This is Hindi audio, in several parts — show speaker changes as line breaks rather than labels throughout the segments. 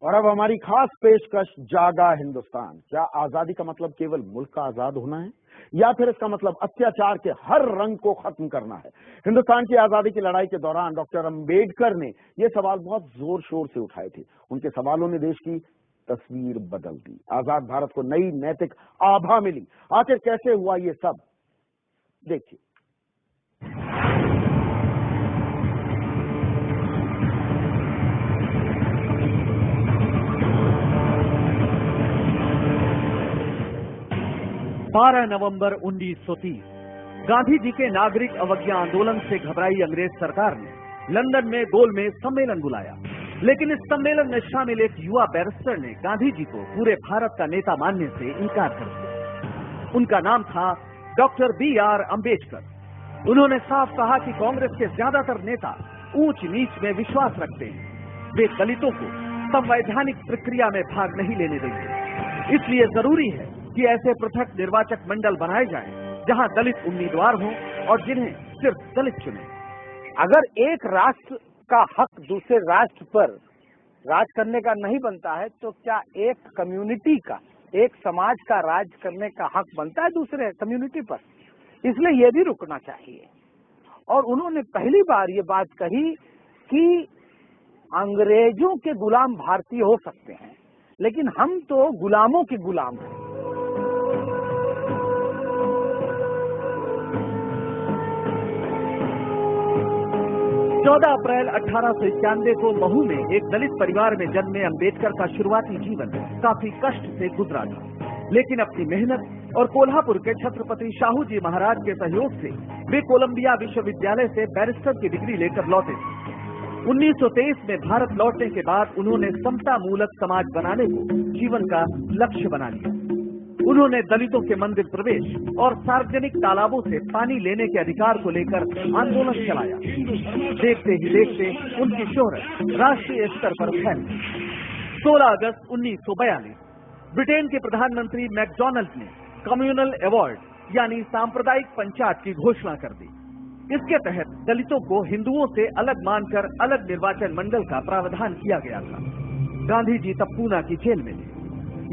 और अब हमारी खास पेशकश जागा हिंदुस्तान। क्या आजादी का मतलब केवल मुल्क का आजाद होना है या फिर इसका मतलब अत्याचार के हर रंग को खत्म करना है? हिंदुस्तान की आजादी की लड़ाई के दौरान डॉक्टर अंबेडकर ने ये सवाल बहुत जोर शोर से उठाए थे। उनके सवालों ने देश की तस्वीर बदल दी। आजाद भारत को नई नैतिक आभा मिली। आखिर कैसे हुआ ये सब, देखिए।
12 नवंबर 1930 गांधी जी के नागरिक अवज्ञा आंदोलन से घबराई अंग्रेज सरकार ने लंदन में गोल में सम्मेलन बुलाया। लेकिन इस सम्मेलन में शामिल एक युवा बैरिस्टर ने गांधी जी को पूरे भारत का नेता मानने से इनकार कर दिया। उनका नाम था डॉक्टर B.R. अंबेडकर। उन्होंने साफ कहा कि कांग्रेस के ज्यादातर नेता ऊंच नीच में विश्वास रखते हैं। वे दलितों को संवैधानिक प्रक्रिया में भाग नहीं लेने देंगे। इसलिए जरूरी है कि ऐसे पृथक निर्वाचक मंडल बनाए जाएं, जहां दलित उम्मीदवार हों और जिन्हें सिर्फ दलित चुने।
अगर एक राष्ट्र का हक दूसरे राष्ट्र पर राज करने का नहीं बनता है, तो क्या एक कम्युनिटी का, एक समाज का राज करने का हक बनता है दूसरे कम्युनिटी पर? इसलिए ये भी रुकना चाहिए। और उन्होंने पहली बार ये बात कही कि अंग्रेजों के गुलाम भारतीय हो सकते हैं, लेकिन हम तो गुलामों के गुलाम हैं।
14 अप्रैल 1891 को महू में एक दलित परिवार में जन्मे अंबेडकर का शुरुआती जीवन काफी कष्ट से गुजरा था। लेकिन अपनी मेहनत और कोल्हापुर के छत्रपति शाहू जी महाराज के सहयोग से वे कोलंबिया विश्वविद्यालय से बैरिस्टर की डिग्री लेकर लौटे थे। 1923 में भारत लौटने के बाद उन्होंने समता मूलक समाज बनाने को जीवन का लक्ष्य बना लिया। उन्होंने दलितों के मंदिर प्रवेश और सार्वजनिक तालाबों से पानी लेने के अधिकार को लेकर आंदोलन चलाया। देखते ही देखते उनकी शोहरत राष्ट्रीय स्तर पर फैल गई। 16 अगस्त 1942 ब्रिटेन के प्रधानमंत्री मैकडॉनल्ड ने कम्युनल अवार्ड यानी सांप्रदायिक पंचायत की घोषणा कर दी। इसके तहत दलितों को हिंदुओं से अलग मानकर अलग निर्वाचन मंडल का प्रावधान किया गया था। गांधी जी तब पूना की जेल में थे।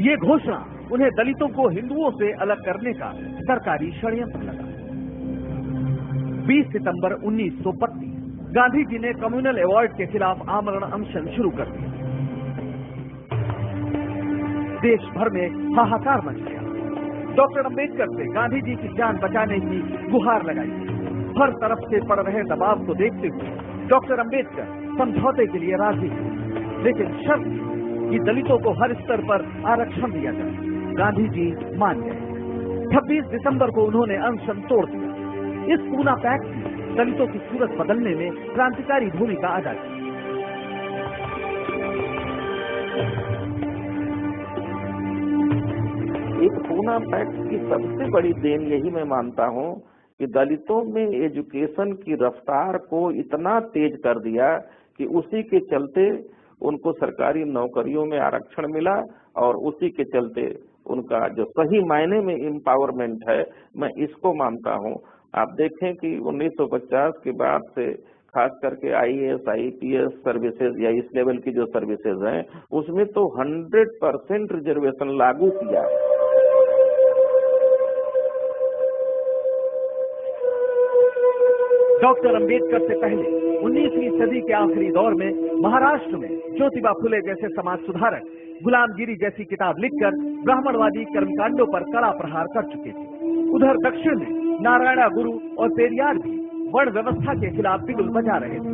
ये घोषणा उन्हें दलितों को हिंदुओं से अलग करने का सरकारी षड्यंत्र लगा। 20 सितंबर 1932 गांधी जी ने कम्युनल अवार्ड के खिलाफ आमरण अनशन शुरू कर दिया। देश भर में हाहाकार मच गया। डॉक्टर अंबेडकर से गांधी जी की जान बचाने की गुहार लगाई गई। हर तरफ से पड़ रहे दबाव को देखते हुए डॉक्टर अंबेडकर समझौते के लिए राजी हुए, लेकिन शर्त कि दलितों को हर स्तर पर आरक्षण दिया जाए। गांधी जी मान गए। 26 दिसंबर को उन्होंने अनशन तोड़ दिया। इस पूना पैक्ट ने दलितों की सूरत बदलने में क्रांतिकारी भूमिका अदा की।
एक पूना पैक्ट की सबसे बड़ी देन यही मैं मानता हूं कि दलितों में एजुकेशन की रफ्तार को इतना तेज कर दिया कि उसी के चलते उनको सरकारी नौकरियों में आरक्षण मिला और उसी के चलते उनका जो सही मायने में एम्पावरमेंट है, मैं इसको मानता हूं। आप देखें कि 1950 के बाद से खास करके IAS, IPS सर्विसेज या इस लेवल की जो सर्विसेज हैं, उसमें तो 100% रिजर्वेशन लागू किया।
डॉक्टर अंबेडकर से पहले 19वीं सदी के आखिरी दौर में महाराष्ट्र में ज्योतिबा फुले जैसे समाज सुधारक गुलामगिरी जैसी किताब लिखकर ब्राह्मणवादी कर्मकांडों पर कड़ा प्रहार कर चुके थे। उधर दक्षिण में नारायण गुरु और पेरियार भी वर्ण व्यवस्था के खिलाफ बिगुल बजा रहे थे।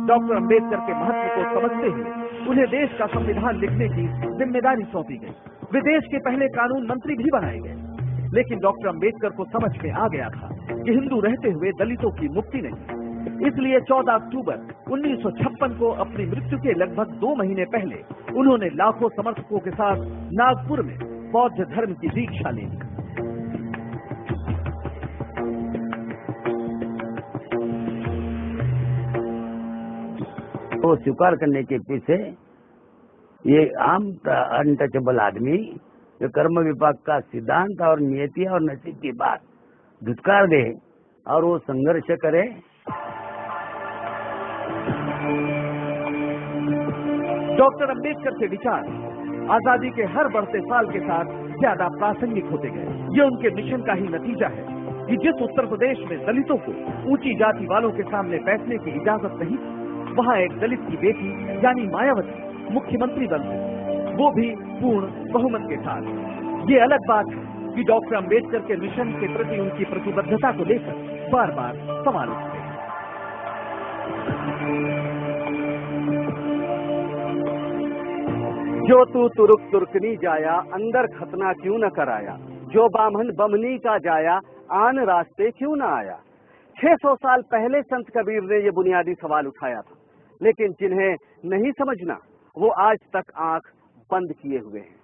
डॉक्टर अंबेडकर के महत्व को समझते हुए उन्हें देश का संविधान लिखने की जिम्मेदारी सौंपी गई। वे देश के पहले कानून मंत्री भी बनाए गए। लेकिन डॉक्टर अंबेडकर को समझ में आ गया था कि हिंदू रहते हुए दलितों की मुक्ति नहीं। इसलिए 14 अक्टूबर 1956 को अपनी मृत्यु के लगभग 2 महीने पहले उन्होंने लाखों समर्थकों के साथ नागपुर में बौद्ध धर्म की दीक्षा ली।
वो स्वीकार करने के पीछे ये आम अनटचेबल आदमी जो कर्म विपाक का सिद्धांत और नियति और नसीब की बात धुतकार दे और वो संघर्ष करे।
डॉक्टर अंबेडकर के विचार आजादी के हर बढ़ते साल के साथ ज्यादा प्रासंगिक होते गए। ये उनके मिशन का ही नतीजा है कि जिस उत्तर प्रदेश में दलितों को ऊंची जाति वालों के सामने बैठने की इजाजत नहीं, वहाँ एक दलित की बेटी यानी मायावती मुख्यमंत्री बन गई, वो भी पूर्ण बहुमत के साथ। ये अलग बात है कि डॉक्टर अंबेडकर के मिशन के प्रति उनकी प्रतिबद्धता को लेकर बार बार सवाल उठते हैं।
जो तू तुरुक तुर्कनी जाया, अंदर खतना क्यों न कराया, जो बामन बमनी का जाया, आन रास्ते क्यों न आया। 600 साल पहले संत कबीर ने ये बुनियादी सवाल उठाया था, लेकिन जिन्हें नहीं समझना वो आज तक आंख बंद किए हुए हैं।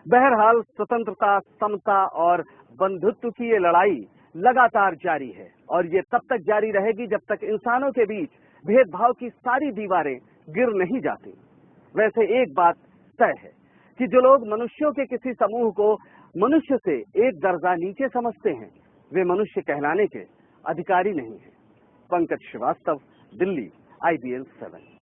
बहरहाल स्वतंत्रता, समता और बंधुत्व की ये लड़ाई लगातार जारी है और ये तब तक जारी रहेगी जब तक इंसानों के बीच भेदभाव की सारी दीवारें गिर नहीं जाती। वैसे एक बात तय है कि जो लोग मनुष्यों के किसी समूह को मनुष्य से एक दर्जा नीचे समझते हैं, वे मनुष्य कहलाने के अधिकारी नहीं हैं। पंकज श्रीवास्तव, दिल्ली, IBN 7।